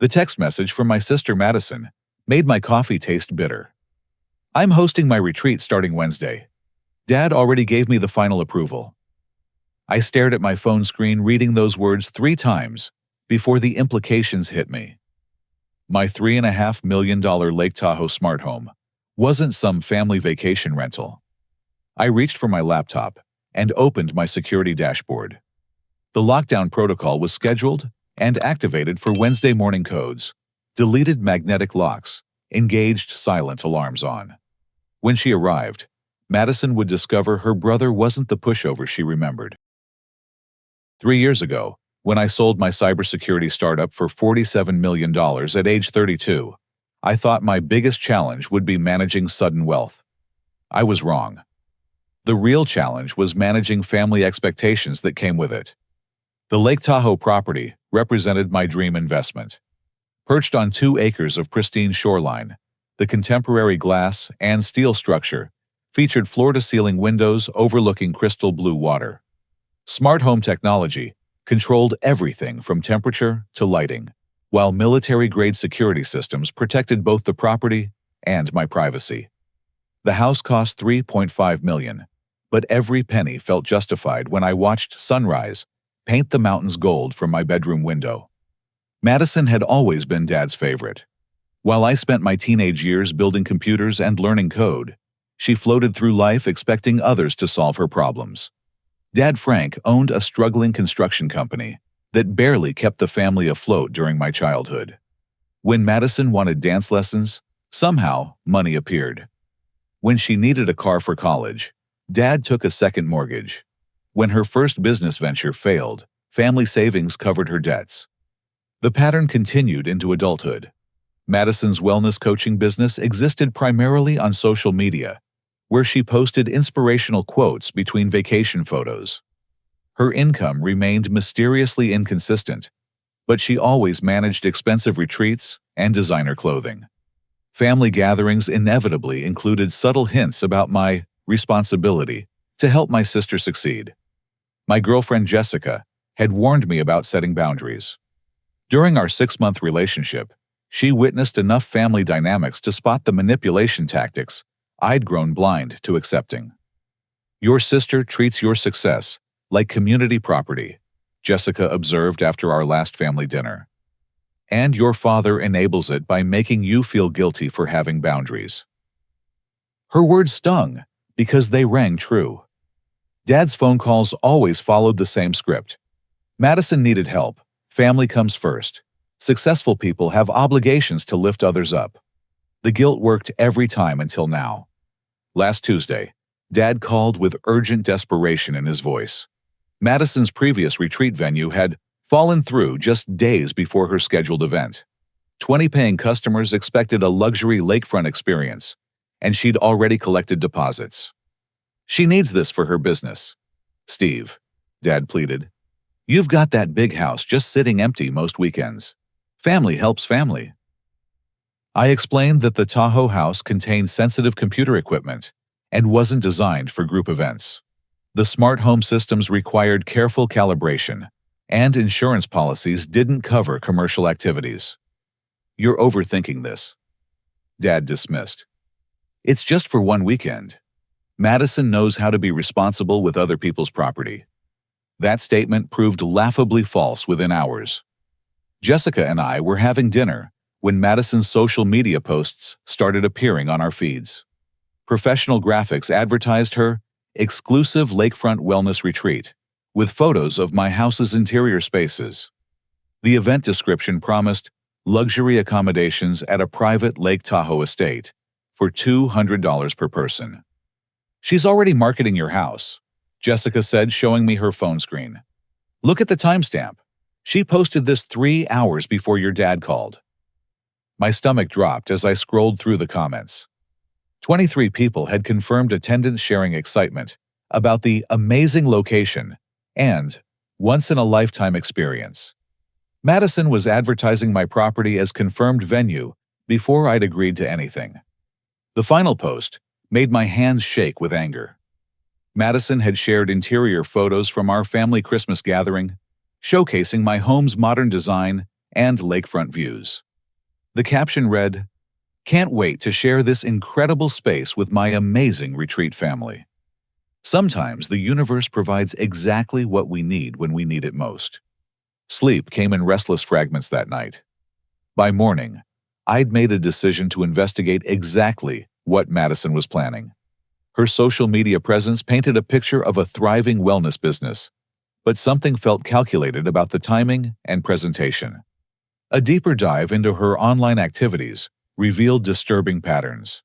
The text message from my sister Madison made my coffee taste bitter. I'm hosting my retreat starting Wednesday. Dad already gave me the final approval. I stared at my phone screen reading those words 3 times before the implications hit me. My $3.5 million Lake Tahoe smart home wasn't some family vacation rental. I reached for my laptop and opened my security dashboard. The lockdown protocol was scheduled and activated for Wednesday morning codes, deleted magnetic locks, engaged silent alarms on. When she arrived, Madison would discover her brother wasn't the pushover she remembered. 3 years ago, when I sold my cybersecurity startup for $47 million at age 32, I thought my biggest challenge would be managing sudden wealth. I was wrong. The real challenge was managing family expectations that came with it. The Lake Tahoe property represented my dream investment. Perched on 2 acres of pristine shoreline, the contemporary glass and steel structure featured floor-to-ceiling windows overlooking crystal blue water. Smart home technology controlled everything from temperature to lighting, while military-grade security systems protected both the property and my privacy. The house cost $3.5 million, but every penny felt justified when I watched sunrise paint the mountains gold from my bedroom window. Madison had always been Dad's favorite. While I spent my teenage years building computers and learning code, she floated through life expecting others to solve her problems. Dad Frank owned a struggling construction company that barely kept the family afloat during my childhood. When Madison wanted dance lessons, somehow money appeared. When she needed a car for college, Dad took a second mortgage. When her first business venture failed, family savings covered her debts. The pattern continued into adulthood. Madison's wellness coaching business existed primarily on social media, where she posted inspirational quotes between vacation photos. Her income remained mysteriously inconsistent, but she always managed expensive retreats and designer clothing. Family gatherings inevitably included subtle hints about my responsibility to help my sister succeed. My girlfriend Jessica had warned me about setting boundaries. During our 6-month relationship, she witnessed enough family dynamics to spot the manipulation tactics I'd grown blind to accepting. Your sister treats your success like community property, Jessica observed after our last family dinner. And your father enables it by making you feel guilty for having boundaries. Her words stung because they rang true. Dad's phone calls always followed the same script. Madison needed help. Family comes first. Successful people have obligations to lift others up. The guilt worked every time until now. Last Tuesday, Dad called with urgent desperation in his voice. Madison's previous retreat venue had fallen through just days before her scheduled event. 20 paying customers expected a luxury lakefront experience, and she'd already collected deposits. She needs this for her business. Steve, Dad pleaded. You've got that big house just sitting empty most weekends. Family helps family. I explained that the Tahoe house contained sensitive computer equipment and wasn't designed for group events. The smart home systems required careful calibration, and insurance policies didn't cover commercial activities. You're overthinking this, Dad dismissed. It's just for one weekend. Madison knows how to be responsible with other people's property. That statement proved laughably false within hours. Jessica and I were having dinner when Madison's social media posts started appearing on our feeds. Professional graphics advertised her exclusive lakefront wellness retreat with photos of my house's interior spaces. The event description promised luxury accommodations at a private Lake Tahoe estate for $200 per person. She's already marketing your house, Jessica said, showing me her phone screen. Look at the timestamp. She posted this 3 hours before your dad called. My stomach dropped as I scrolled through the comments. 23 people had confirmed attendance, sharing excitement about the amazing location and once-in-a-lifetime experience. Madison was advertising my property as confirmed venue before I'd agreed to anything. The final post made my hands shake with anger. Madison had shared interior photos from our family Christmas gathering, showcasing my home's modern design and lakefront views. The caption read, "Can't wait to share this incredible space with my amazing retreat family." Sometimes the universe provides exactly what we need when we need it most. Sleep came in restless fragments that night. By morning, I'd made a decision to investigate exactly what Madison was planning. Her social media presence painted a picture of a thriving wellness business, but something felt calculated about the timing and presentation. A deeper dive into her online activities revealed disturbing patterns.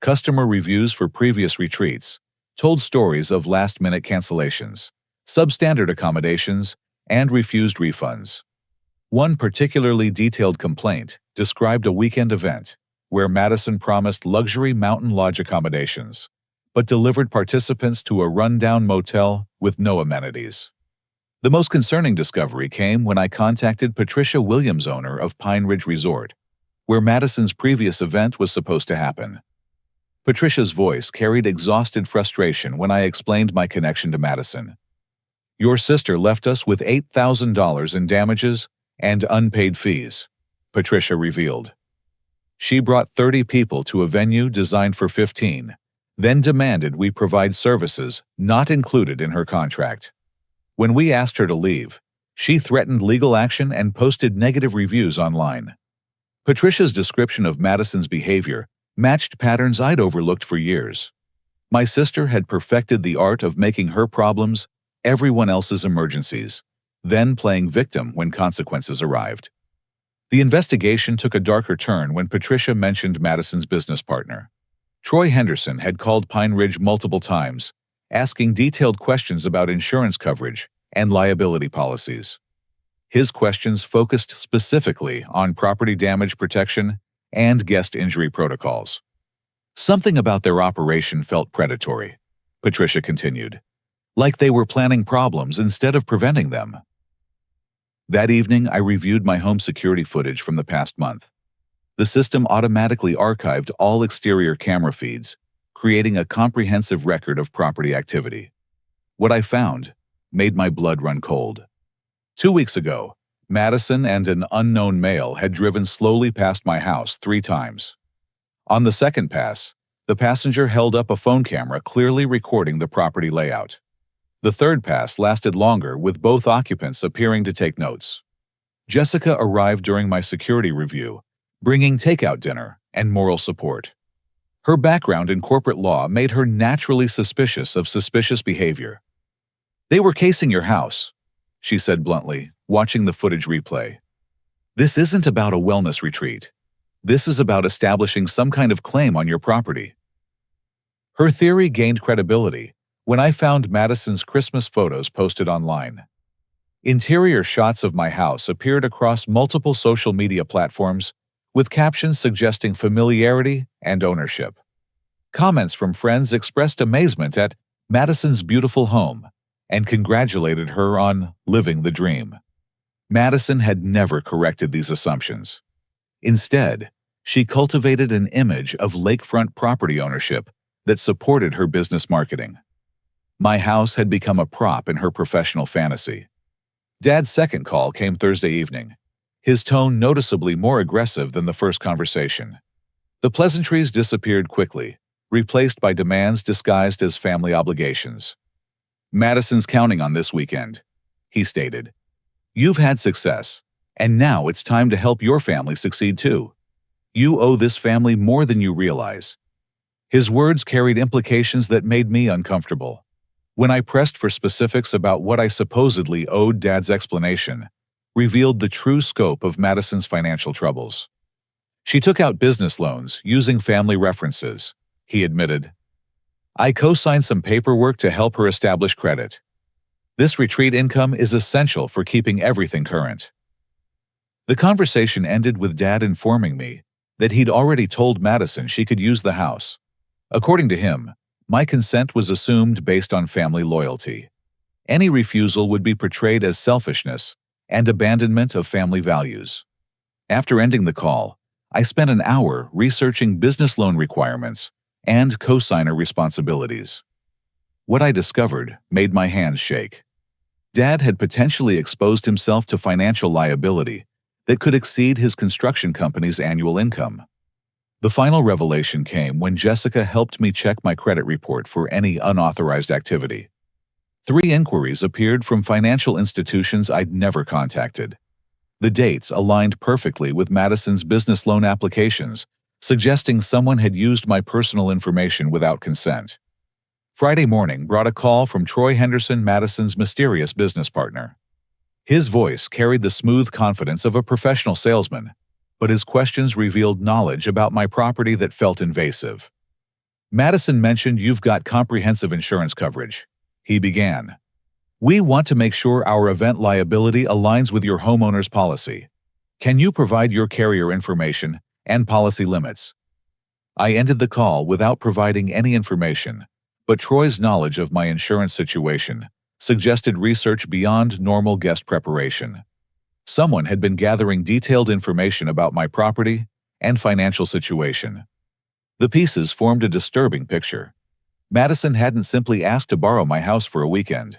Customer reviews for previous retreats told stories of last-minute cancellations, substandard accommodations, and refused refunds. One particularly detailed complaint described a weekend event where Madison promised luxury mountain lodge accommodations, but delivered participants to a rundown motel with no amenities. The most concerning discovery came when I contacted Patricia Williams, owner of Pine Ridge Resort, where Madison's previous event was supposed to happen. Patricia's voice carried exhausted frustration when I explained my connection to Madison. "Your sister left us with $8,000 in damages and unpaid fees," Patricia revealed. "She brought 30 people to a venue designed for 15, then demanded we provide services not included in her contract. When we asked her to leave, she threatened legal action and posted negative reviews online." Patricia's description of Madison's behavior matched patterns I'd overlooked for years. My sister had perfected the art of making her problems everyone else's emergencies, then playing victim when consequences arrived. The investigation took a darker turn when Patricia mentioned Madison's business partner. Troy Henderson had called Pine Ridge multiple times, asking detailed questions about insurance coverage and liability policies. His questions focused specifically on property damage protection and guest injury protocols. "Something about their operation felt predatory," Patricia continued, "like they were planning problems instead of preventing them." That evening, I reviewed my home security footage from the past month. The system automatically archived all exterior camera feeds, creating a comprehensive record of property activity. What I found made my blood run cold. 2 weeks ago, Madison and an unknown male had driven slowly past my house 3 times. On the second pass, the passenger held up a phone camera clearly recording the property layout. The third pass lasted longer, with both occupants appearing to take notes. Jessica arrived during my security review, bringing takeout dinner and moral support. Her background in corporate law made her naturally suspicious of suspicious behavior. "They were casing your house," she said bluntly, watching the footage replay. "This isn't about a wellness retreat. This is about establishing some kind of claim on your property." Her theory gained credibility when I found Madison's Christmas photos posted online. Interior shots of my house appeared across multiple social media platforms, with captions suggesting familiarity and ownership. Comments from friends expressed amazement at Madison's beautiful home and congratulated her on living the dream. Madison had never corrected these assumptions. Instead, she cultivated an image of lakefront property ownership that supported her business marketing. My house had become a prop in her professional fantasy. Dad's second call came Thursday evening, his tone noticeably more aggressive than the first conversation. The pleasantries disappeared quickly, replaced by demands disguised as family obligations. "Madison's counting on this weekend," he stated. "You've had success, and now it's time to help your family succeed too. You owe this family more than you realize." His words carried implications that made me uncomfortable. When I pressed for specifics about what I supposedly owed, Dad's explanation revealed the true scope of Madison's financial troubles. "She took out business loans using family references," he admitted. "I co-signed some paperwork to help her establish credit. This retreat income is essential for keeping everything current." The conversation ended with Dad informing me that he'd already told Madison she could use the house. According to him, my consent was assumed based on family loyalty. Any refusal would be portrayed as selfishness and abandonment of family values. After ending the call, I spent an hour researching business loan requirements and co-signer responsibilities. What I discovered made my hands shake. Dad had potentially exposed himself to financial liability that could exceed his construction company's annual income. The final revelation came when Jessica helped me check my credit report for any unauthorized activity. 3 inquiries appeared from financial institutions I'd never contacted. The dates aligned perfectly with Madison's business loan applications, suggesting someone had used my personal information without consent. Friday morning brought a call from Troy Henderson, Madison's mysterious business partner. His voice carried the smooth confidence of a professional salesman, but his questions revealed knowledge about my property that felt invasive. Madison mentioned you've got comprehensive insurance coverage. He began. We want to make sure our event liability aligns with your homeowner's policy. Can you provide your carrier information and policy limits? I ended the call without providing any information, but Troy's knowledge of my insurance situation suggested research beyond normal guest preparation. Someone had been gathering detailed information about my property and financial situation. The pieces formed a disturbing picture. Madison hadn't simply asked to borrow my house for a weekend.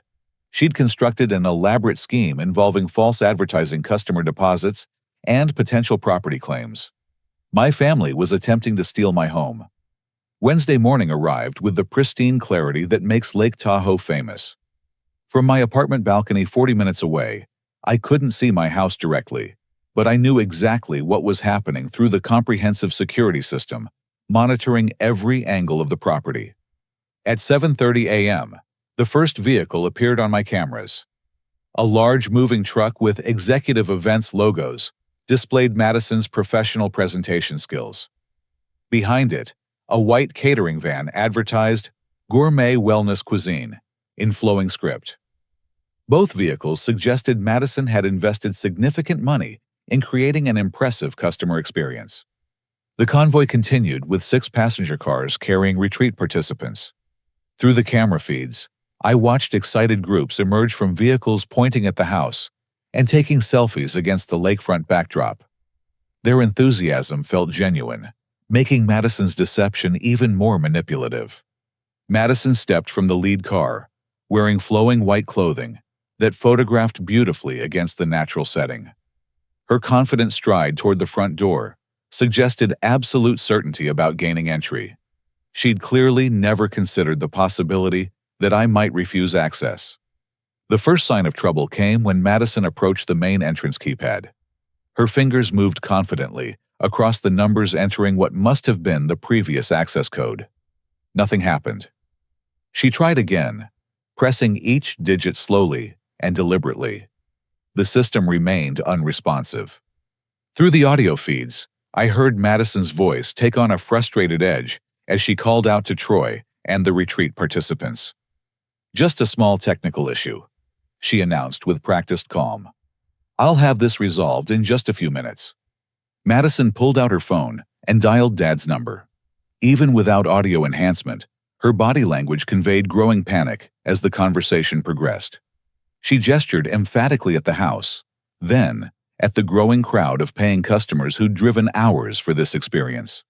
She'd constructed an elaborate scheme involving false advertising, customer deposits, and potential property claims. My family was attempting to steal my home. Wednesday morning arrived with the pristine clarity that makes Lake Tahoe famous. From my apartment balcony 40 minutes away, I couldn't see my house directly, but I knew exactly what was happening through the comprehensive security system, monitoring every angle of the property. At 7:30 a.m., the first vehicle appeared on my cameras. A large moving truck with Executive Events logos displayed Madison's professional presentation skills. Behind it, a white catering van advertised gourmet wellness cuisine in flowing script. Both vehicles suggested Madison had invested significant money in creating an impressive customer experience. The convoy continued with 6 passenger cars carrying retreat participants. Through the camera feeds, I watched excited groups emerge from vehicles pointing at the house and taking selfies against the lakefront backdrop. Their enthusiasm felt genuine, making Madison's deception even more manipulative. Madison stepped from the lead car, wearing flowing white clothing that photographed beautifully against the natural setting. Her confident stride toward the front door suggested absolute certainty about gaining entry. She'd clearly never considered the possibility that I might refuse access. The first sign of trouble came when Madison approached the main entrance keypad. Her fingers moved confidently across the numbers entering what must have been the previous access code. Nothing happened. She tried again, pressing each digit slowly and deliberately. The system remained unresponsive. Through the audio feeds, I heard Madison's voice take on a frustrated edge as she called out to Troy and the retreat participants. Just a small technical issue, she announced with practiced calm. I'll have this resolved in just a few minutes. Madison pulled out her phone and dialed Dad's number. Even without audio enhancement, her body language conveyed growing panic as the conversation progressed. She gestured emphatically at the house, then at the growing crowd of paying customers who'd driven hours for this experience.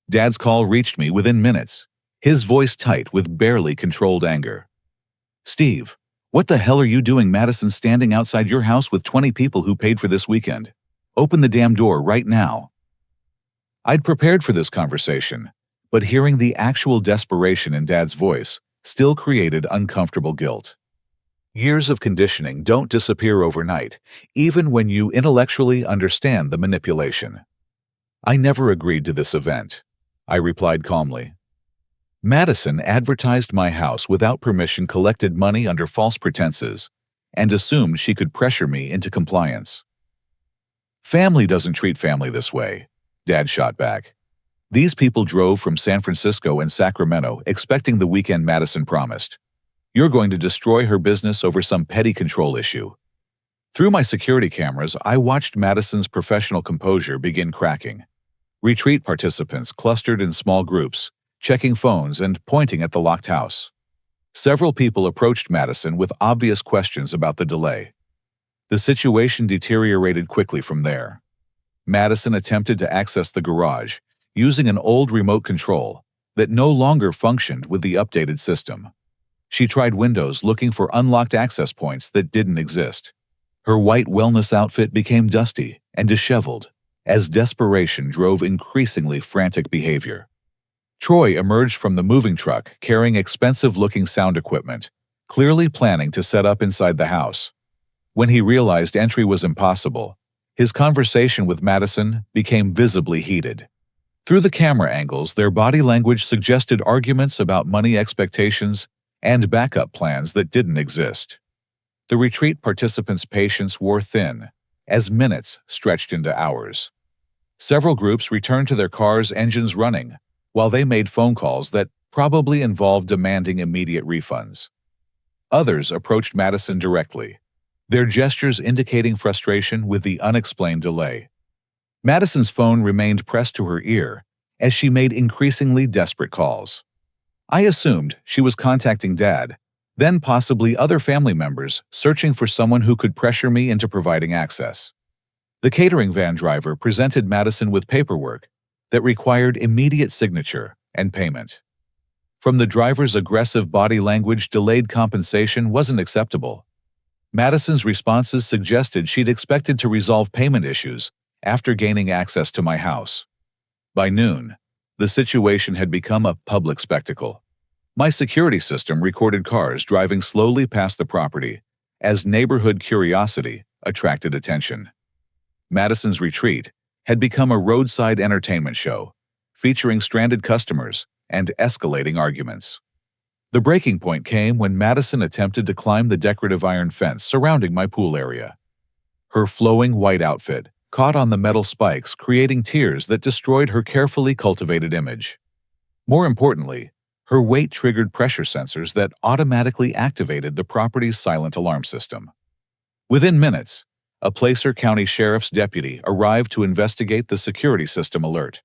Dad's call reached me within minutes, his voice tight with barely controlled anger. Steve, what the hell are you doing? Madison standing outside your house with 20 people who paid for this weekend. Open the damn door right now. I'd prepared for this conversation, but hearing the actual desperation in Dad's voice still created uncomfortable guilt. Years of conditioning don't disappear overnight, even when you intellectually understand the manipulation. I never agreed to this event, I replied calmly. Madison advertised my house without permission, collected money under false pretenses, and assumed she could pressure me into compliance. Family doesn't treat family this way, Dad shot back. These people drove from San Francisco and Sacramento expecting the weekend Madison promised. You're going to destroy her business over some petty control issue. Through my security cameras, I watched Madison's professional composure begin cracking. Retreat participants clustered in small groups, checking phones and pointing at the locked house. Several people approached Madison with obvious questions about the delay. The situation deteriorated quickly from there. Madison attempted to access the garage, using an old remote control that no longer functioned with the updated system. She tried windows looking for unlocked access points that didn't exist. Her white wellness outfit became dusty and disheveled, as desperation drove increasingly frantic behavior. Troy emerged from the moving truck carrying expensive-looking sound equipment, clearly planning to set up inside the house. When he realized entry was impossible, his conversation with Madison became visibly heated. Through the camera angles, their body language suggested arguments about money expectations and backup plans that didn't exist. The retreat participants' patience wore thin, as minutes stretched into hours. Several groups returned to their cars' engines running, while they made phone calls that probably involved demanding immediate refunds. Others approached Madison directly, their gestures indicating frustration with the unexplained delay. Madison's phone remained pressed to her ear as she made increasingly desperate calls. I assumed she was contacting Dad, then possibly other family members searching for someone who could pressure me into providing access. The catering van driver presented Madison with paperwork that required immediate signature and payment. From the driver's aggressive body language, delayed compensation wasn't acceptable. Madison's responses suggested she'd expected to resolve payment issues after gaining access to my house. By noon, the situation had become a public spectacle. My security system recorded cars driving slowly past the property as neighborhood curiosity attracted attention. Madison's retreat had become a roadside entertainment show, featuring stranded customers and escalating arguments. The breaking point came when Madison attempted to climb the decorative iron fence surrounding my pool area. Her flowing white outfit caught on the metal spikes, creating tears that destroyed her carefully cultivated image. More importantly, her weight triggered pressure sensors that automatically activated the property's silent alarm system. Within minutes, a Placer County Sheriff's deputy arrived to investigate the security system alert.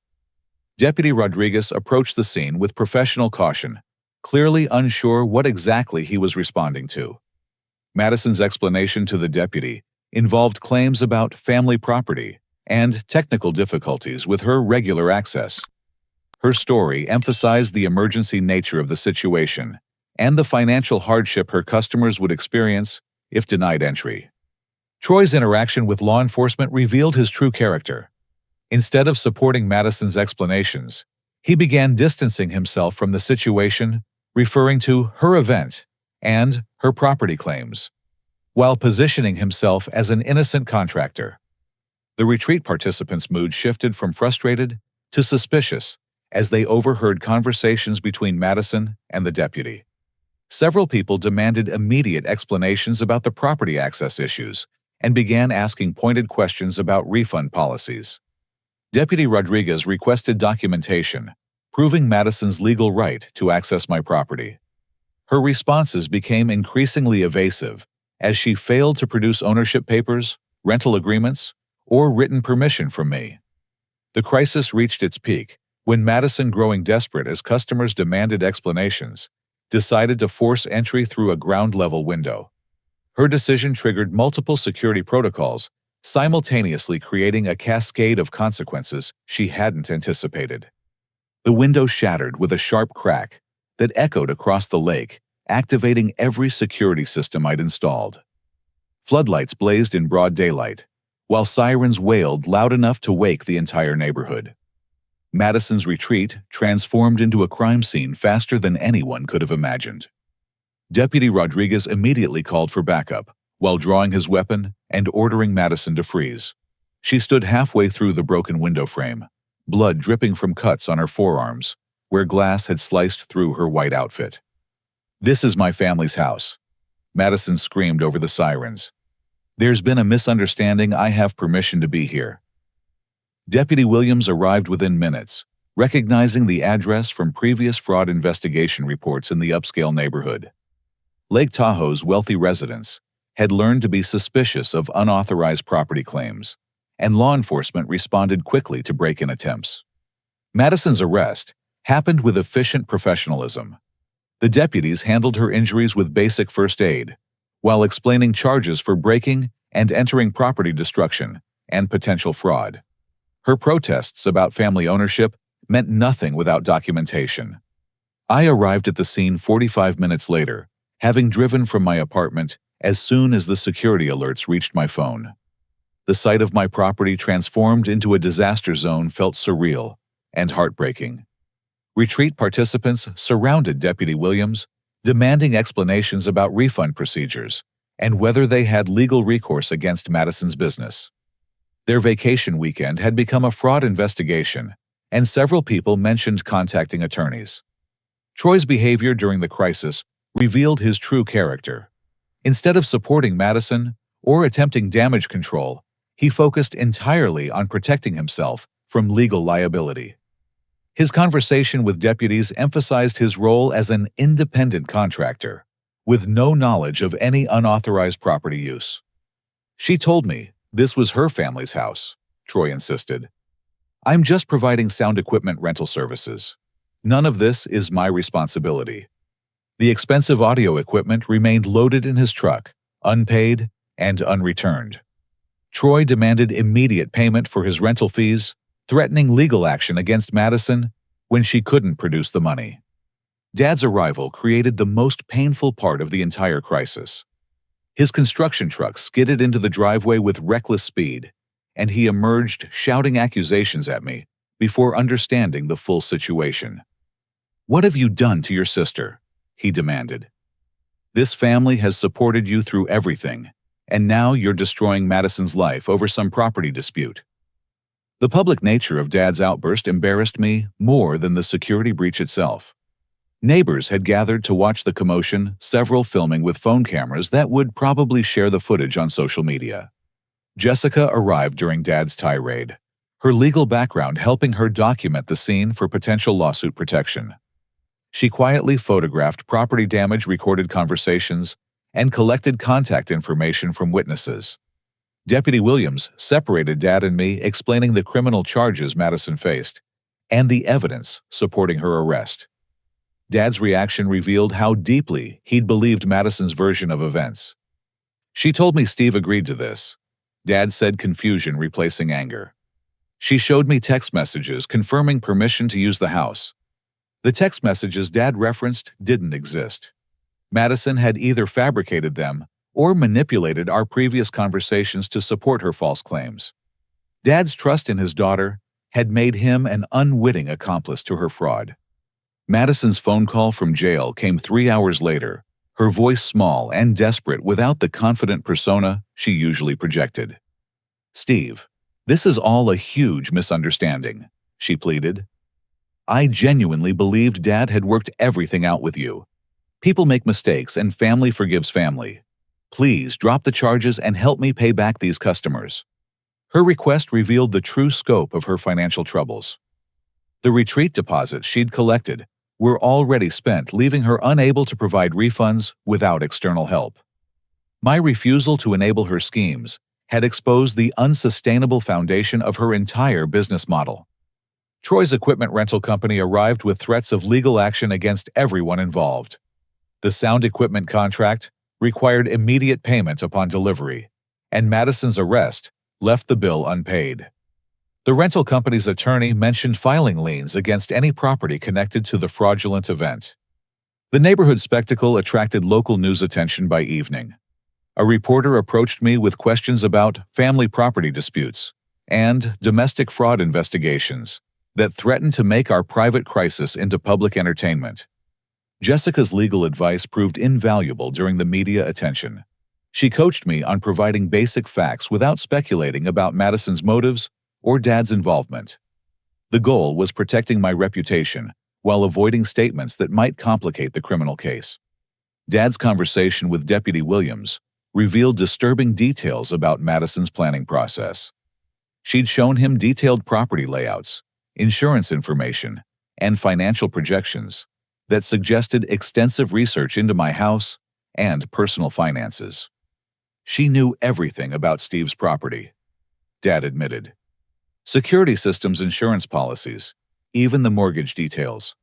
Deputy Rodriguez approached the scene with professional caution, clearly unsure what exactly he was responding to. Madison's explanation to the deputy involved claims about family property and technical difficulties with her regular access. Her story emphasized the emergency nature of the situation and the financial hardship her customers would experience if denied entry. Troy's interaction with law enforcement revealed his true character. Instead of supporting Madison's explanations, he began distancing himself from the situation, referring to her event and her property claims, while positioning himself as an innocent contractor. The retreat participants' mood shifted from frustrated to suspicious as they overheard conversations between Madison and the deputy. Several people demanded immediate explanations about the property access issues and began asking pointed questions about refund policies. Deputy Rodriguez requested documentation, proving Madison's legal right to access my property. Her responses became increasingly evasive as she failed to produce ownership papers, rental agreements, or written permission from me. The crisis reached its peak when Madison, growing desperate as customers demanded explanations, decided to force entry through a ground-level window. Her decision triggered multiple security protocols, simultaneously creating a cascade of consequences she hadn't anticipated. The window shattered with a sharp crack that echoed across the lake, activating every security system I'd installed. Floodlights blazed in broad daylight, while sirens wailed loud enough to wake the entire neighborhood. Madison's retreat transformed into a crime scene faster than anyone could have imagined. Deputy Rodriguez immediately called for backup, while drawing his weapon and ordering Madison to freeze. She stood halfway through the broken window frame, blood dripping from cuts on her forearms, where glass had sliced through her white outfit. "This is my family's house," Madison screamed over the sirens. "There's been a misunderstanding. I have permission to be here." Deputy Williams arrived within minutes, recognizing the address from previous fraud investigation reports in the upscale neighborhood. Lake Tahoe's wealthy residents had learned to be suspicious of unauthorized property claims, and law enforcement responded quickly to break-in attempts. Madison's arrest happened with efficient professionalism. The deputies handled her injuries with basic first aid, while explaining charges for breaking and entering property destruction and potential fraud. Her protests about family ownership meant nothing without documentation. I arrived at the scene 45 minutes later, having driven from my apartment as soon as the security alerts reached my phone. The sight of my property transformed into a disaster zone felt surreal and heartbreaking. Retreat participants surrounded Deputy Williams, demanding explanations about refund procedures and whether they had legal recourse against Madison's business. Their vacation weekend had become a fraud investigation, and several people mentioned contacting attorneys. Troy's behavior during the crisis revealed his true character. Instead of supporting Madison or attempting damage control, he focused entirely on protecting himself from legal liability. His conversation with deputies emphasized his role as an independent contractor, with no knowledge of any unauthorized property use. "She told me this was her family's house," Troy insisted. "I'm just providing sound equipment rental services. None of this is my responsibility." The expensive audio equipment remained loaded in his truck, unpaid and unreturned. Troy demanded immediate payment for his rental fees, threatening legal action against Madison when she couldn't produce the money. Dad's arrival created the most painful part of the entire crisis. His construction truck skidded into the driveway with reckless speed, and he emerged shouting accusations at me before understanding the full situation. "What have you done to your sister?" he demanded. "This family has supported you through everything, and now you're destroying Madison's life over some property dispute." The public nature of Dad's outburst embarrassed me more than the security breach itself. Neighbors had gathered to watch the commotion, several filming with phone cameras that would probably share the footage on social media. Jessica arrived during Dad's tirade, her legal background helping her document the scene for potential lawsuit protection. She quietly photographed property damage recorded conversations and collected contact information from witnesses. Deputy Williams separated Dad and me, explaining the criminal charges Madison faced and the evidence supporting her arrest. Dad's reaction revealed how deeply he'd believed Madison's version of events. "She told me Steve agreed to this," Dad said, confusion replacing anger. "She showed me text messages confirming permission to use the house." The text messages Dad referenced didn't exist. Madison had either fabricated them or manipulated our previous conversations to support her false claims. Dad's trust in his daughter had made him an unwitting accomplice to her fraud. Madison's phone call from jail came 3 hours later, her voice small and desperate without the confident persona she usually projected. "Steve, this is all a huge misunderstanding," she pleaded. "I genuinely believed Dad had worked everything out with you. People make mistakes and family forgives family. Please drop the charges and help me pay back these customers." Her request revealed the true scope of her financial troubles. The retreat deposits she'd collected were already spent, leaving her unable to provide refunds without external help. My refusal to enable her schemes had exposed the unsustainable foundation of her entire business model. Troy's equipment rental company arrived with threats of legal action against everyone involved. The sound equipment contract required immediate payment upon delivery, and Madison's arrest left the bill unpaid. The rental company's attorney mentioned filing liens against any property connected to the fraudulent event. The neighborhood spectacle attracted local news attention by evening. A reporter approached me with questions about family property disputes and domestic fraud investigations that threatened to make our private crisis into public entertainment. Jessica's legal advice proved invaluable during the media attention. She coached me on providing basic facts without speculating about Madison's motives or Dad's involvement. The goal was protecting my reputation while avoiding statements that might complicate the criminal case. Dad's conversation with Deputy Williams revealed disturbing details about Madison's planning process. She'd shown him detailed property layouts, insurance information, and financial projections that suggested extensive research into my house and personal finances. She knew everything about Steve's property, Dad admitted. Security systems, insurance policies, even the mortgage details.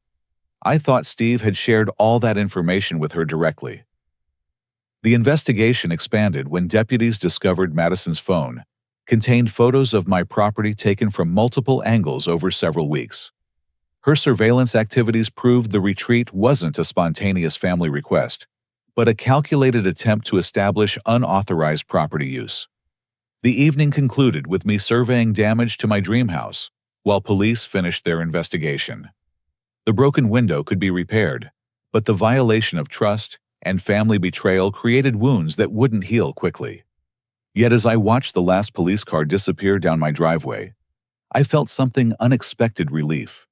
I thought Steve had shared all that information with her directly. The investigation expanded when deputies discovered Madison's phone contained photos of my property taken from multiple angles over several weeks. Her surveillance activities proved the retreat wasn't a spontaneous family request, but a calculated attempt to establish unauthorized property use. The evening concluded with me surveying damage to my dream house, while police finished their investigation. The broken window could be repaired, but the violation of trust and family betrayal created wounds that wouldn't heal quickly. Yet as I watched the last police car disappear down my driveway, I felt something unexpected relief.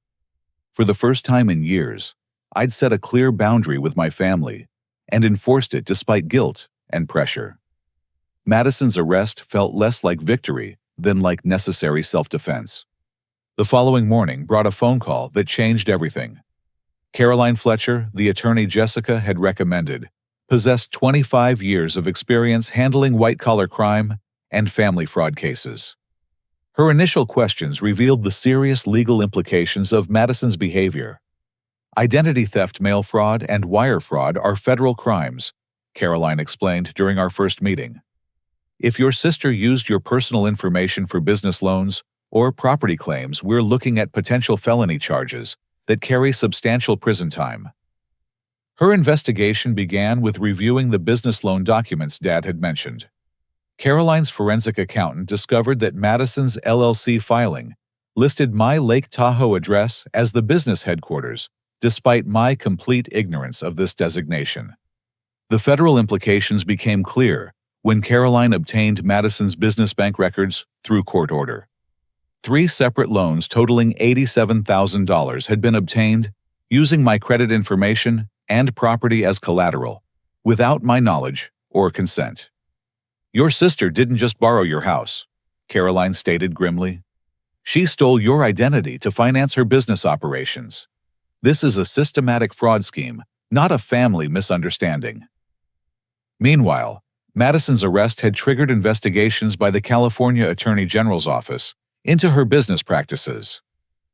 For the first time in years, I'd set a clear boundary with my family and enforced it despite guilt and pressure. Madison's arrest felt less like victory than like necessary self-defense. The following morning brought a phone call that changed everything. Caroline Fletcher, the attorney Jessica had recommended, possessed 25 years of experience handling white-collar crime and family fraud cases. Her initial questions revealed the serious legal implications of Madison's behavior. Identity theft, mail fraud, and wire fraud are federal crimes, Caroline explained during our first meeting. If your sister used your personal information for business loans or property claims, we're looking at potential felony charges that carry substantial prison time. Her investigation began with reviewing the business loan documents Dad had mentioned. Caroline's forensic accountant discovered that Madison's LLC filing listed my Lake Tahoe address as the business headquarters, despite my complete ignorance of this designation. The federal implications became clear when Caroline obtained Madison's business bank records through court order. 3 separate loans totaling $87,000 had been obtained using my credit information and property as collateral, without my knowledge or consent. Your sister didn't just borrow your house, Caroline stated grimly. She stole your identity to finance her business operations. This is a systematic fraud scheme, not a family misunderstanding. Meanwhile, Madison's arrest had triggered investigations by the California Attorney General's office into her business practices.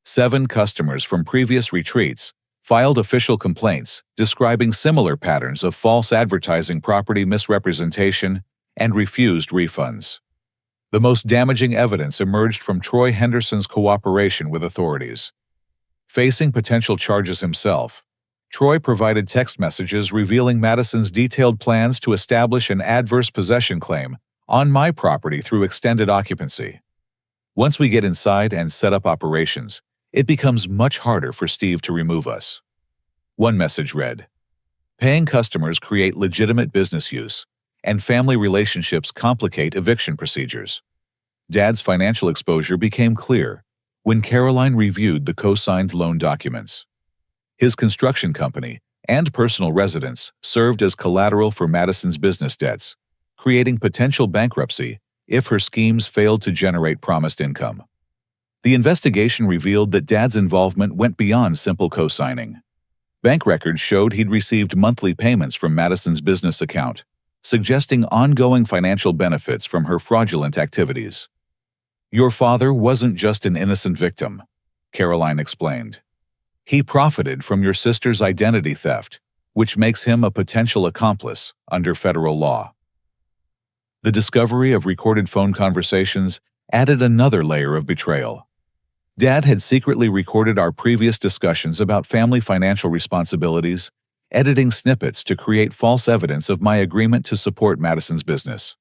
7 customers from previous retreats filed official complaints describing similar patterns of false advertising, property misrepresentation, and refused refunds. The most damaging evidence emerged from Troy Henderson's cooperation with authorities. Facing potential charges himself, Troy provided text messages revealing Madison's detailed plans to establish an adverse possession claim on my property through extended occupancy. Once we get inside and set up operations, it becomes much harder for Steve to remove us. One message read, "Paying customers create legitimate business use, and family relationships complicate eviction procedures." Dad's financial exposure became clear when Caroline reviewed the co-signed loan documents. His construction company and personal residence served as collateral for Madison's business debts, creating potential bankruptcy if her schemes failed to generate promised income. The investigation revealed that Dad's involvement went beyond simple co-signing. Bank records showed he'd received monthly payments from Madison's business account, suggesting ongoing financial benefits from her fraudulent activities. Your father wasn't just an innocent victim, Caroline explained. He profited from your sister's identity theft, which makes him a potential accomplice under federal law. The discovery of recorded phone conversations added another layer of betrayal. Dad had secretly recorded our previous discussions about family financial responsibilities, editing snippets to create false evidence of my agreement to support Madison's business.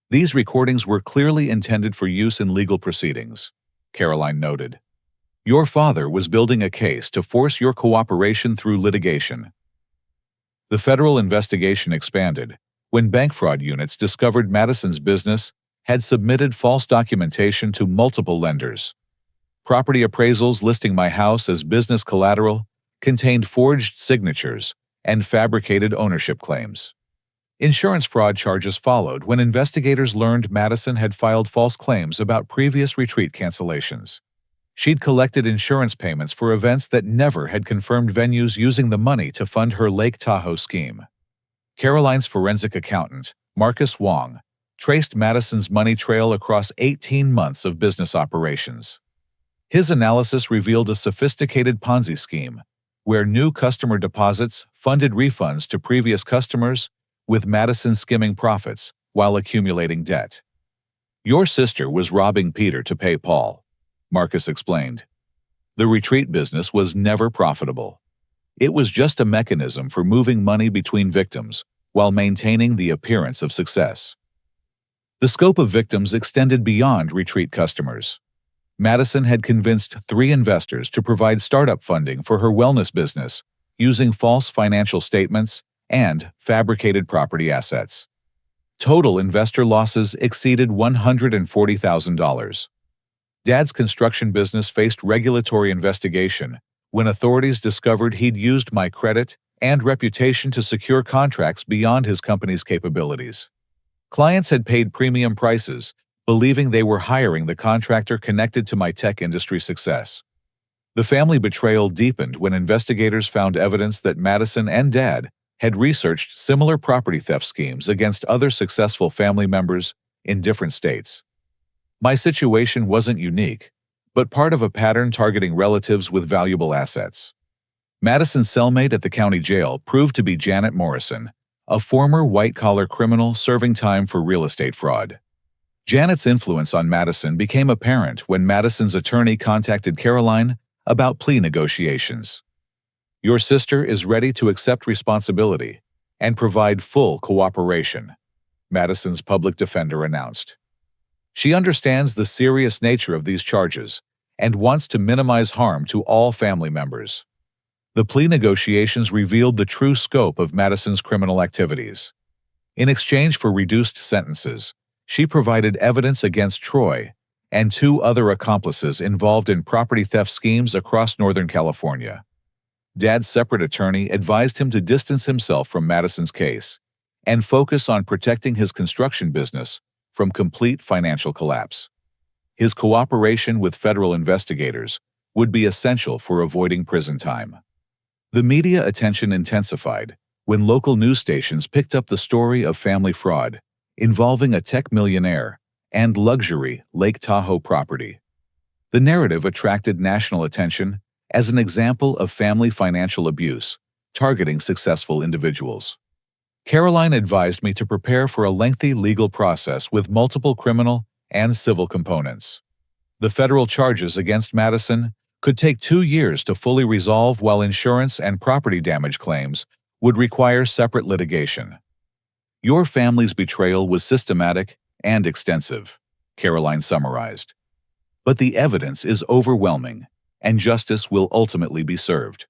These recordings were clearly intended for use in legal proceedings, Caroline noted. Your father was building a case to force your cooperation through litigation. The federal investigation expanded when bank fraud units discovered Madison's business had submitted false documentation to multiple lenders. Property appraisals listing my house as business collateral contained forged signatures and fabricated ownership claims. Insurance fraud charges followed when investigators learned Madison had filed false claims about previous retreat cancellations. She'd collected insurance payments for events that never had confirmed venues using the money to fund her Lake Tahoe scheme. Caroline's forensic accountant, Marcus Wong, traced Madison's money trail across 18 months of business operations. His analysis revealed a sophisticated Ponzi scheme, where new customer deposits funded refunds to previous customers, with Madison skimming profits while accumulating debt. Your sister was robbing Peter to pay Paul, Marcus explained. The retreat business was never profitable. It was just a mechanism for moving money between victims while maintaining the appearance of success. The scope of victims extended beyond retreat customers. Madison had convinced 3 investors to provide startup funding for her wellness business using false financial statements and fabricated property assets. Total investor losses exceeded $140,000. Dad's construction business faced regulatory investigation when authorities discovered he'd used my credit and reputation to secure contracts beyond his company's capabilities. Clients had paid premium prices, believing they were hiring the contractor connected to my tech industry success. The family betrayal deepened when investigators found evidence that Madison and Dad had researched similar property theft schemes against other successful family members in different states. My situation wasn't unique, but part of a pattern targeting relatives with valuable assets. Madison's cellmate at the county jail proved to be Janet Morrison, a former white-collar criminal serving time for real estate fraud. Janet's influence on Madison became apparent when Madison's attorney contacted Caroline about plea negotiations. "Your sister is ready to accept responsibility and provide full cooperation," Madison's public defender announced. "She understands the serious nature of these charges and wants to minimize harm to all family members." The plea negotiations revealed the true scope of Madison's criminal activities. In exchange for reduced sentences, she provided evidence against Troy and 2 other accomplices involved in property theft schemes across Northern California. Dad's separate attorney advised him to distance himself from Madison's case and focus on protecting his construction business from complete financial collapse. His cooperation with federal investigators would be essential for avoiding prison time. The media attention intensified when local news stations picked up the story of family fraud involving a tech millionaire and luxury Lake Tahoe property. The narrative attracted national attention as an example of family financial abuse targeting successful individuals. Caroline advised me to prepare for a lengthy legal process with multiple criminal and civil components. The federal charges against Madison could take 2 years to fully resolve, while insurance and property damage claims would require separate litigation. "Your family's betrayal was systematic and extensive," Caroline summarized. "But the evidence is overwhelming, and justice will ultimately be served.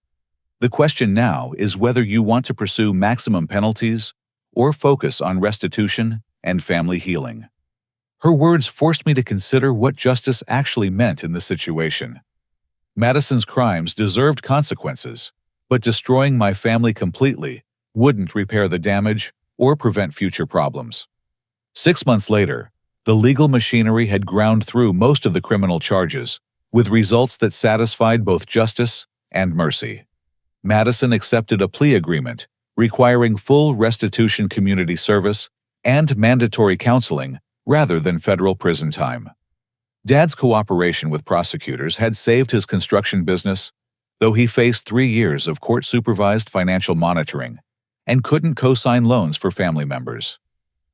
The question now is whether you want to pursue maximum penalties or focus on restitution and family healing." Her words forced me to consider what justice actually meant in the situation. Madison's crimes deserved consequences, but destroying my family completely wouldn't repair the damage or prevent future problems. 6 months later, the legal machinery had ground through most of the criminal charges, with results that satisfied both justice and mercy. Madison accepted a plea agreement requiring full restitution, community service, and mandatory counseling rather than federal prison time. Dad's cooperation with prosecutors had saved his construction business, though he faced 3 years of court-supervised financial monitoring and couldn't co-sign loans for family members.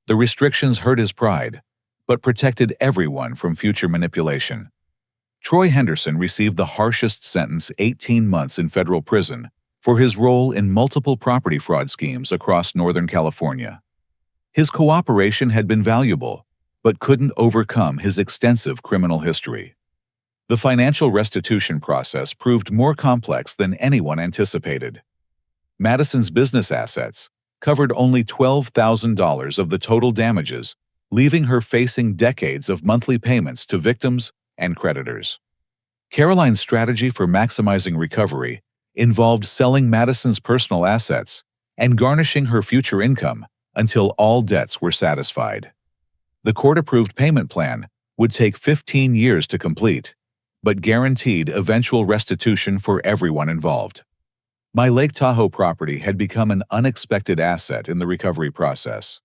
The restrictions hurt his pride, but protected everyone from future manipulation. Troy Henderson received the harshest sentence, 18 months in federal prison, for his role in multiple property fraud schemes across Northern California. His cooperation had been valuable, but couldn't overcome his extensive criminal history. The financial restitution process proved more complex than anyone anticipated. Madison's business assets covered only $12,000 of the total damages, leaving her facing decades of monthly payments to victims and creditors. Caroline's strategy for maximizing recovery involved selling Madison's personal assets and garnishing her future income until all debts were satisfied. The court-approved payment plan would take 15 years to complete, but guaranteed eventual restitution for everyone involved. My Lake Tahoe property had become an unexpected asset in the recovery process.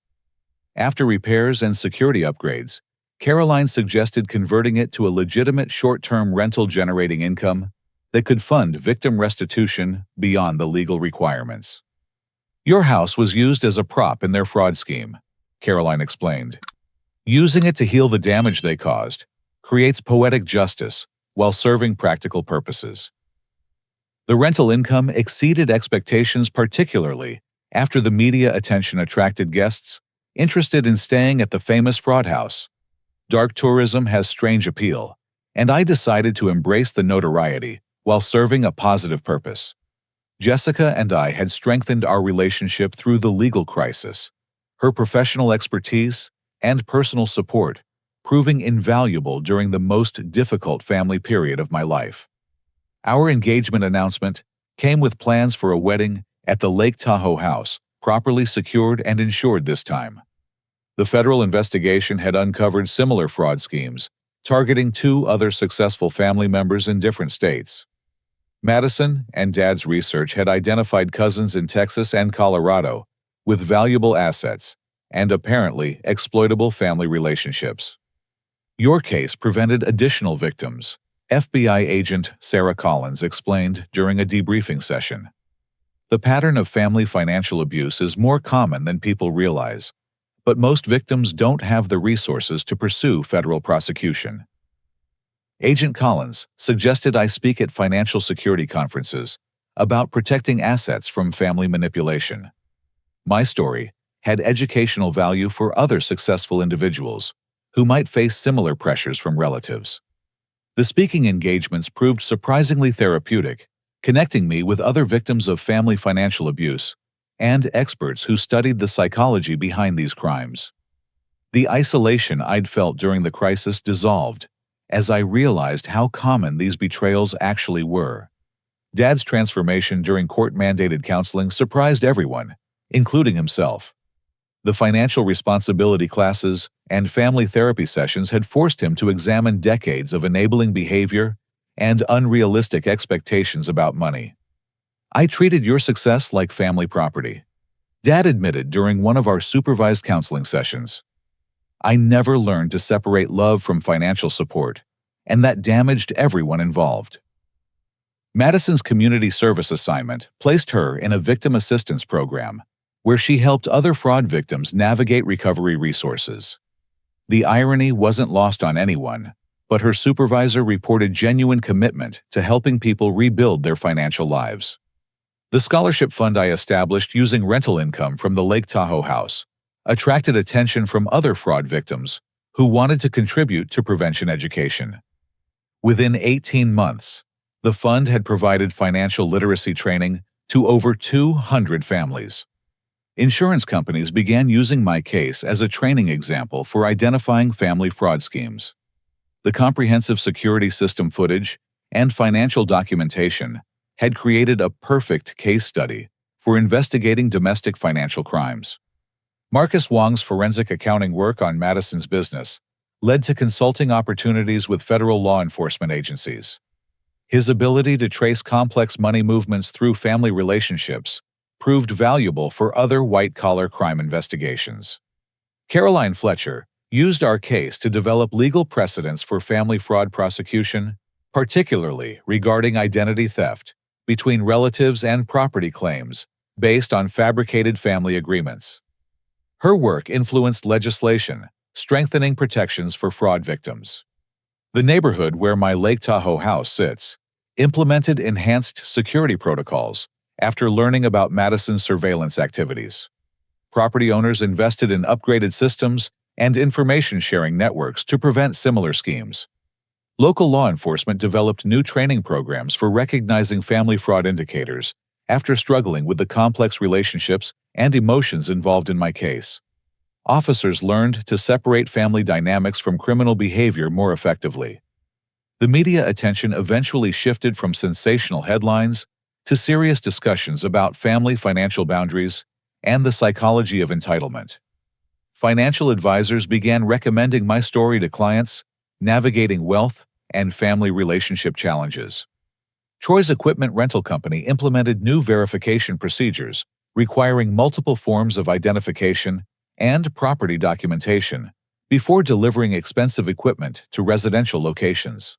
After repairs and security upgrades, Caroline suggested converting it to a legitimate short-term rental generating income that could fund victim restitution beyond the legal requirements. "Your house was used as a prop in their fraud scheme," Caroline explained. "Using it to heal the damage they caused creates poetic justice while serving practical purposes." The rental income exceeded expectations, particularly after the media attention attracted guests interested in staying at the famous fraud house. Dark tourism has strange appeal, and I decided to embrace the notoriety while serving a positive purpose. Jessica and I had strengthened our relationship through the legal crisis, her professional expertise and personal support proving invaluable during the most difficult family period of my life. Our engagement announcement came with plans for a wedding at the Lake Tahoe house, properly secured and insured this time. The federal investigation had uncovered similar fraud schemes, targeting 2 other successful family members in different states. Madison and Dad's research had identified cousins in Texas and Colorado with valuable assets and apparently exploitable family relationships. Your case prevented additional victims, FBI agent Sarah Collins explained during a debriefing session. The pattern of family financial abuse is more common than people realize, but most victims don't have the resources to pursue federal prosecution. Agent Collins suggested I speak at financial security conferences about protecting assets from family manipulation. My story had educational value for other successful individuals who might face similar pressures from relatives. The speaking engagements proved surprisingly therapeutic, connecting me with other victims of family financial abuse and experts who studied the psychology behind these crimes. The isolation I'd felt during the crisis dissolved as I realized how common these betrayals actually were. Dad's transformation during court-mandated counseling surprised everyone, including himself. The financial responsibility classes and family therapy sessions had forced him to examine decades of enabling behavior and unrealistic expectations about money. I treated your success like family property, Dad admitted during one of our supervised counseling sessions. I never learned to separate love from financial support, and that damaged everyone involved. Madison's community service assignment placed her in a victim assistance program where she helped other fraud victims navigate recovery resources. The irony wasn't lost on anyone, but her supervisor reported genuine commitment to helping people rebuild their financial lives. The scholarship fund I established using rental income from the Lake Tahoe house attracted attention from other fraud victims who wanted to contribute to prevention education. Within 18 months, the fund had provided financial literacy training to over 200 families. Insurance companies began using my case as a training example for identifying family fraud schemes. The comprehensive security system footage and financial documentation had created a perfect case study for investigating domestic financial crimes. Marcus Wong's forensic accounting work on Madison's business led to consulting opportunities with federal law enforcement agencies. His ability to trace complex money movements through family relationships proved valuable for other white-collar crime investigations. Caroline Fletcher used our case to develop legal precedents for family fraud prosecution, particularly regarding identity theft between relatives and property claims based on fabricated family agreements. Her work influenced legislation, strengthening protections for fraud victims. The neighborhood where my Lake Tahoe house sits implemented enhanced security protocols after learning about Madison's surveillance activities. Property owners invested in upgraded systems and information-sharing networks to prevent similar schemes. Local law enforcement developed new training programs for recognizing family fraud indicators after struggling with the complex relationships and emotions involved in my case. Officers learned to separate family dynamics from criminal behavior more effectively. The media attention eventually shifted from sensational headlines to serious discussions about family financial boundaries and the psychology of entitlement. Financial advisors began recommending my story to clients, navigating wealth and family relationship challenges. Troy's equipment rental company implemented new verification procedures requiring multiple forms of identification and property documentation before delivering expensive equipment to residential locations.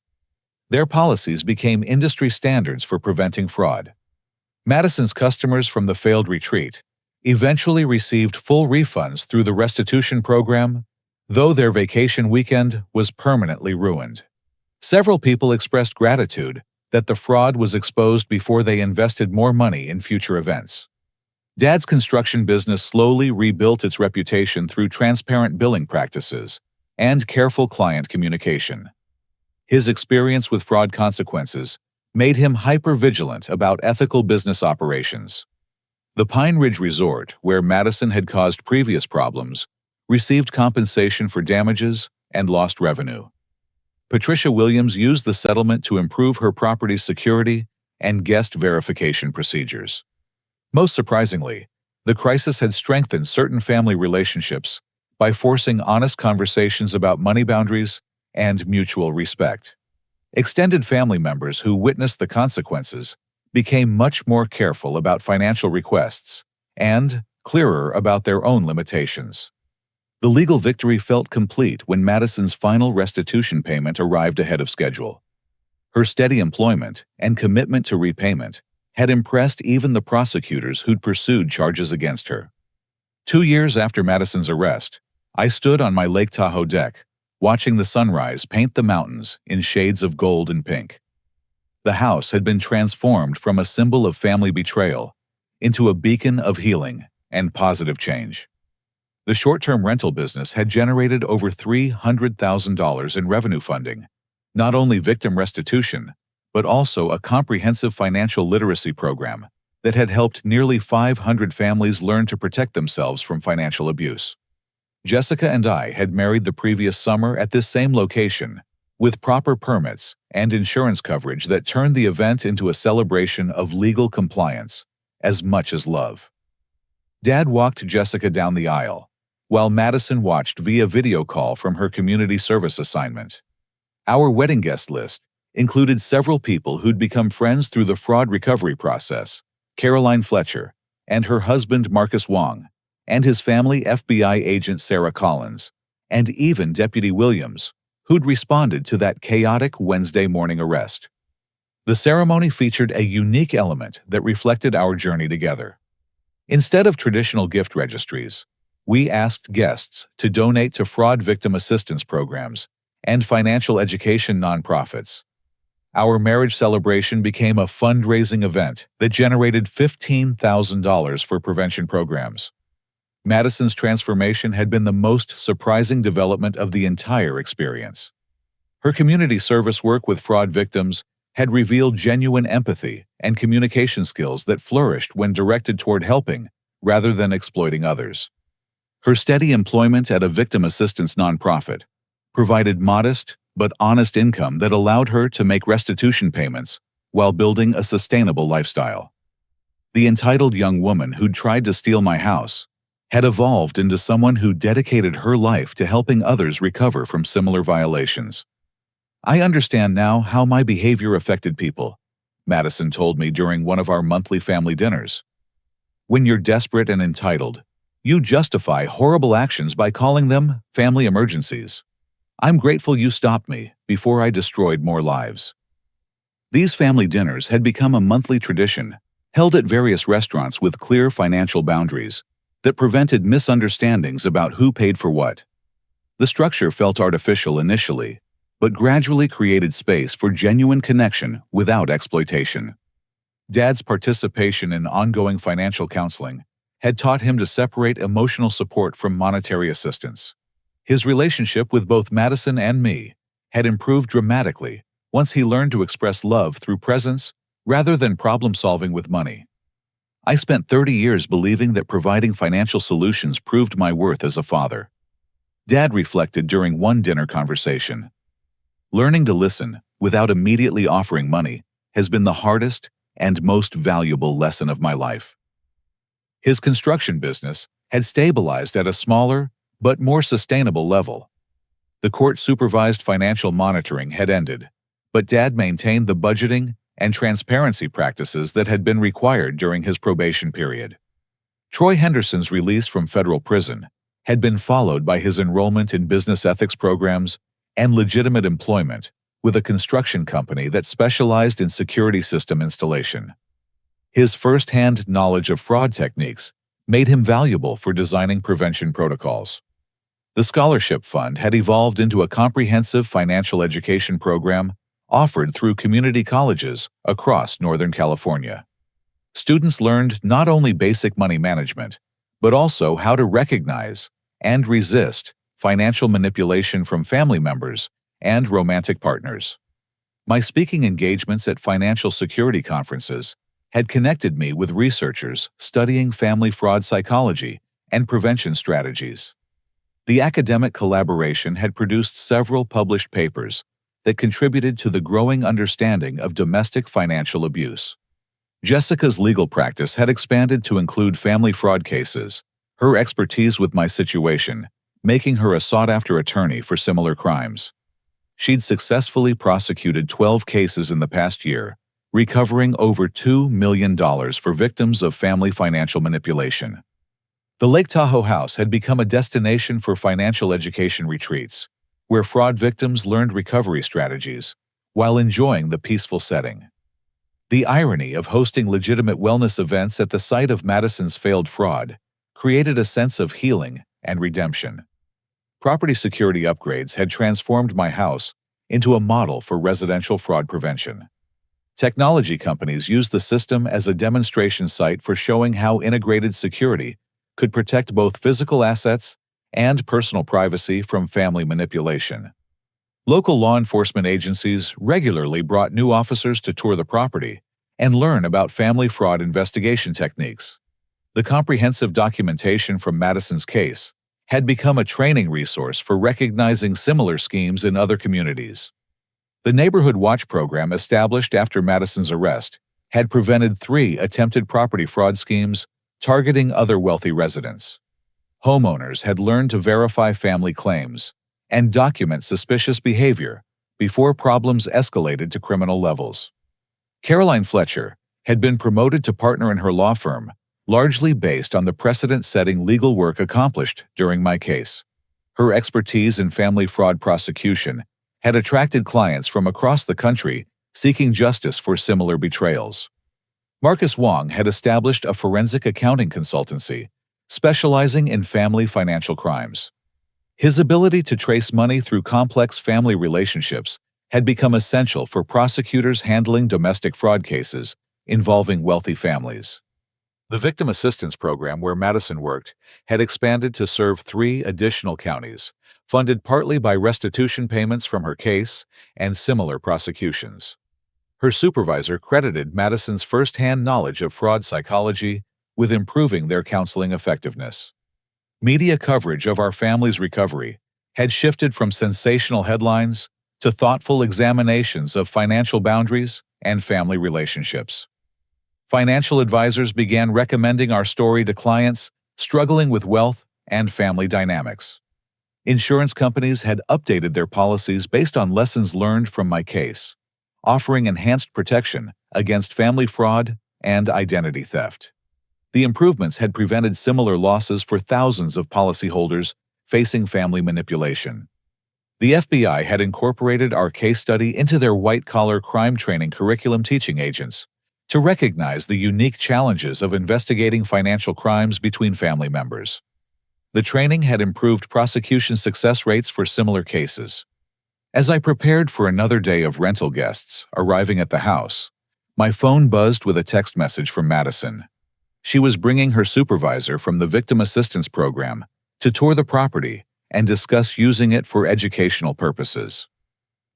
Their policies became industry standards for preventing fraud. Madison's customers from the failed retreat eventually received full refunds through the restitution program, though their vacation weekend was permanently ruined. Several people expressed gratitude that the fraud was exposed before they invested more money in future events. Dad's construction business slowly rebuilt its reputation through transparent billing practices and careful client communication. His experience with fraud consequences made him hyper-vigilant about ethical business operations. The Pine Ridge Resort, where Madison had caused previous problems, received compensation for damages and lost revenue. Patricia Williams used the settlement to improve her property's security and guest verification procedures. Most surprisingly, the crisis had strengthened certain family relationships by forcing honest conversations about money boundaries and mutual respect. Extended family members who witnessed the consequences became much more careful about financial requests and clearer about their own limitations. The legal victory felt complete when Madison's final restitution payment arrived ahead of schedule. Her steady employment and commitment to repayment had impressed even the prosecutors who'd pursued charges against her. 2 years after Madison's arrest, I stood on my Lake Tahoe deck, watching the sunrise paint the mountains in shades of gold and pink. The house had been transformed from a symbol of family betrayal into a beacon of healing and positive change. The short-term rental business had generated over $300,000 in revenue funding, not only victim restitution, but also a comprehensive financial literacy program that had helped nearly 500 families learn to protect themselves from financial abuse. Jessica and I had married the previous summer at this same location, with proper permits and insurance coverage that turned the event into a celebration of legal compliance as much as love. Dad walked Jessica down the aisle, while Madison watched via video call from her community service assignment. Our wedding guest list included several people who'd become friends through the fraud recovery process: Caroline Fletcher and her husband Marcus Wong, and his family FBI agent Sarah Collins, and even Deputy Williams, who'd responded to that chaotic Wednesday morning arrest. The ceremony featured a unique element that reflected our journey together. Instead of traditional gift registries, we asked guests to donate to fraud victim assistance programs and financial education nonprofits. Our marriage celebration became a fundraising event that generated $15,000 for prevention programs. Madison's transformation had been the most surprising development of the entire experience. Her community service work with fraud victims had revealed genuine empathy and communication skills that flourished when directed toward helping rather than exploiting others. Her steady employment at a victim assistance nonprofit provided modest but honest income that allowed her to make restitution payments while building a sustainable lifestyle. The entitled young woman who'd tried to steal my house had evolved into someone who dedicated her life to helping others recover from similar violations. "I understand now how my behavior affected people," Madison told me during one of our monthly family dinners. "When you're desperate and entitled, you justify horrible actions by calling them family emergencies. I'm grateful you stopped me before I destroyed more lives." These family dinners had become a monthly tradition, held at various restaurants with clear financial boundaries that prevented misunderstandings about who paid for what. The structure felt artificial initially, but gradually created space for genuine connection without exploitation. Dad's participation in ongoing financial counseling had taught him to separate emotional support from monetary assistance. His relationship with both Madison and me had improved dramatically once he learned to express love through presence rather than problem-solving with money. I spent 30 years believing that providing financial solutions proved my worth as a father. Dad reflected during one dinner conversation. "Learning to listen without immediately offering money has been the hardest and most valuable lesson of my life." His construction business had stabilized at a smaller but more sustainable level. The court-supervised financial monitoring had ended, but Dad maintained the budgeting and transparency practices that had been required during his probation period. Troy Henderson's release from federal prison had been followed by his enrollment in business ethics programs and legitimate employment with a construction company that specialized in security system installation. His first-hand knowledge of fraud techniques made him valuable for designing prevention protocols. The scholarship fund had evolved into a comprehensive financial education program offered through community colleges across Northern California. Students learned not only basic money management, but also how to recognize and resist financial manipulation from family members and romantic partners. My speaking engagements at financial security conferences had connected me with researchers studying family fraud psychology and prevention strategies. The academic collaboration had produced several published papers that contributed to the growing understanding of domestic financial abuse. Jessica's legal practice had expanded to include family fraud cases, her expertise with my situation, making her a sought-after attorney for similar crimes. She'd successfully prosecuted 12 cases in the past year, recovering over $2 million for victims of family financial manipulation. The Lake Tahoe house had become a destination for financial education retreats, where fraud victims learned recovery strategies while enjoying the peaceful setting. The irony of hosting legitimate wellness events at the site of Madison's failed fraud created a sense of healing and redemption. Property security upgrades had transformed my house into a model for residential fraud prevention. Technology companies used the system as a demonstration site for showing how integrated security could protect both physical assets and personal privacy from family manipulation. Local law enforcement agencies regularly brought new officers to tour the property and learn about family fraud investigation techniques. The comprehensive documentation from Madison's case had become a training resource for recognizing similar schemes in other communities. The Neighborhood Watch program established after Madison's arrest had prevented 3 attempted property fraud schemes targeting other wealthy residents. Homeowners had learned to verify family claims and document suspicious behavior before problems escalated to criminal levels. Caroline Fletcher had been promoted to partner in her law firm, largely based on the precedent-setting legal work accomplished during my case. Her expertise in family fraud prosecution had attracted clients from across the country seeking justice for similar betrayals. Marcus Wong had established a forensic accounting consultancy, specializing in family financial crimes. His ability to trace money through complex family relationships had become essential for prosecutors handling domestic fraud cases involving wealthy families. The Victim Assistance Program where Madison worked had expanded to serve 3 additional counties, funded partly by restitution payments from her case and similar prosecutions. Her supervisor credited Madison's first-hand knowledge of fraud psychology with improving their counseling effectiveness. Media coverage of our family's recovery had shifted from sensational headlines to thoughtful examinations of financial boundaries and family relationships. Financial advisors began recommending our story to clients struggling with wealth and family dynamics. Insurance companies had updated their policies based on lessons learned from my case, offering enhanced protection against family fraud and identity theft. The improvements had prevented similar losses for thousands of policyholders facing family manipulation. The FBI had incorporated our case study into their white-collar crime training curriculum teaching agents to recognize the unique challenges of investigating financial crimes between family members. The training had improved prosecution success rates for similar cases. As I prepared for another day of rental guests arriving at the house, my phone buzzed with a text message from Madison. She was bringing her supervisor from the Victim Assistance Program to tour the property and discuss using it for educational purposes.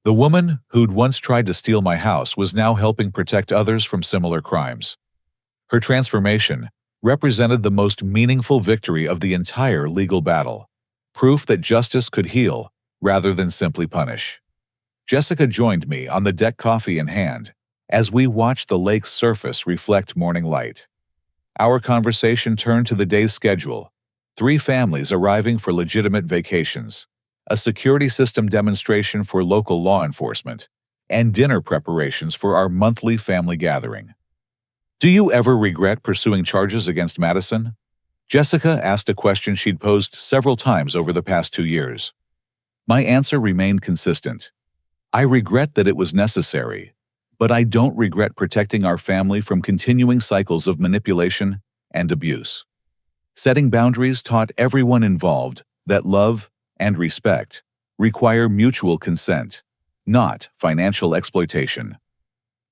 The woman who'd once tried to steal my house was now helping protect others from similar crimes. Her transformation represented the most meaningful victory of the entire legal battle, proof that justice could heal rather than simply punish. Jessica joined me on the deck, coffee in hand, as we watched the lake's surface reflect morning light. Our conversation turned to the day's schedule: 3 families arriving for legitimate vacations, a security system demonstration for local law enforcement, and dinner preparations for our monthly family gathering. "Do you ever regret pursuing charges against Madison?" Jessica asked a question she'd posed several times over the past 2 years. My answer remained consistent. I regret that it was necessary, but I don't regret protecting our family from continuing cycles of manipulation and abuse. Setting boundaries taught everyone involved that love and respect require mutual consent, not financial exploitation.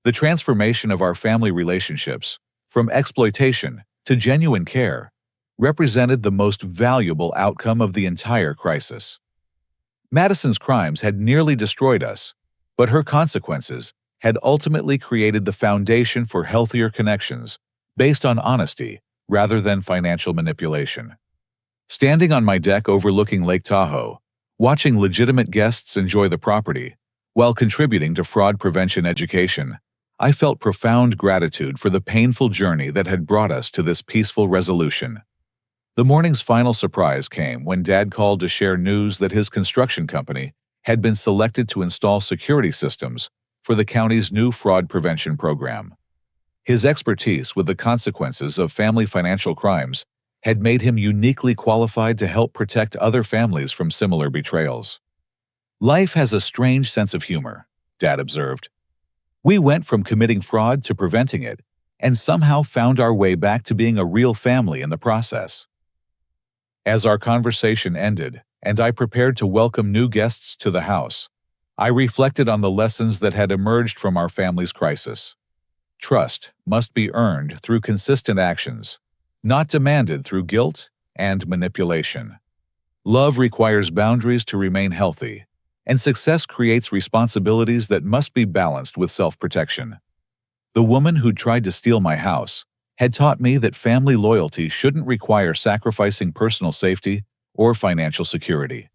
The transformation of our family relationships from exploitation to genuine care, represented the most valuable outcome of the entire crisis. Madison's crimes had nearly destroyed us, but her consequences had ultimately created the foundation for healthier connections based on honesty rather than financial manipulation. Standing on my deck overlooking Lake Tahoe, watching legitimate guests enjoy the property, while contributing to fraud prevention education, I felt profound gratitude for the painful journey that had brought us to this peaceful resolution. The morning's final surprise came when Dad called to share news that his construction company had been selected to install security systems for the county's new fraud prevention program. His expertise with the consequences of family financial crimes had made him uniquely qualified to help protect other families from similar betrayals. "Life has a strange sense of humor," Dad observed. "We went from committing fraud to preventing it, and somehow found our way back to being a real family in the process." As our conversation ended, and I prepared to welcome new guests to the house, I reflected on the lessons that had emerged from our family's crisis. Trust must be earned through consistent actions, not demanded through guilt and manipulation. Love requires boundaries to remain healthy, and success creates responsibilities that must be balanced with self-protection. The woman who tried to steal my house had taught me that family loyalty shouldn't require sacrificing personal safety or financial security.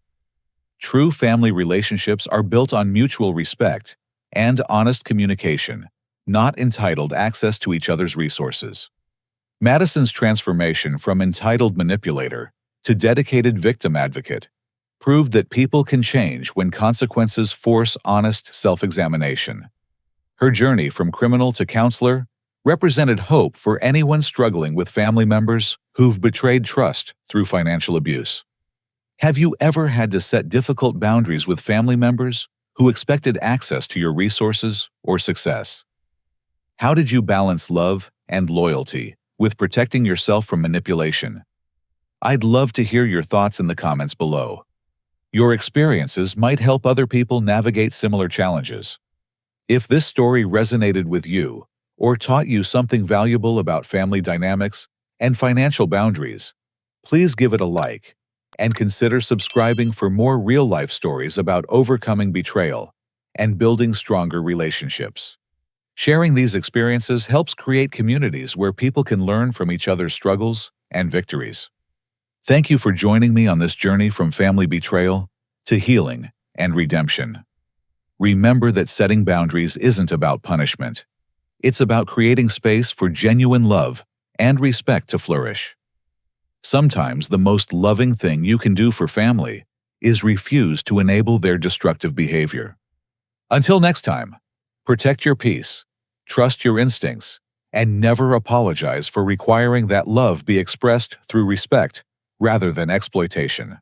True family relationships are built on mutual respect and honest communication, not entitled access to each other's resources. Madison's transformation from entitled manipulator to dedicated victim advocate proved that people can change when consequences force honest self-examination. Her journey from criminal to counselor represented hope for anyone struggling with family members who've betrayed trust through financial abuse. Have you ever had to set difficult boundaries with family members who expected access to your resources or success? How did you balance love and loyalty with protecting yourself from manipulation? I'd love to hear your thoughts in the comments below. Your experiences might help other people navigate similar challenges. If this story resonated with you or taught you something valuable about family dynamics and financial boundaries, please give it a like and consider subscribing for more real-life stories about overcoming betrayal and building stronger relationships. Sharing these experiences helps create communities where people can learn from each other's struggles and victories. Thank you for joining me on this journey from family betrayal to healing and redemption. Remember that setting boundaries isn't about punishment. It's about creating space for genuine love and respect to flourish. Sometimes the most loving thing you can do for family is refuse to enable their destructive behavior. Until next time, protect your peace, trust your instincts, and never apologize for requiring that love be expressed through respect rather than exploitation.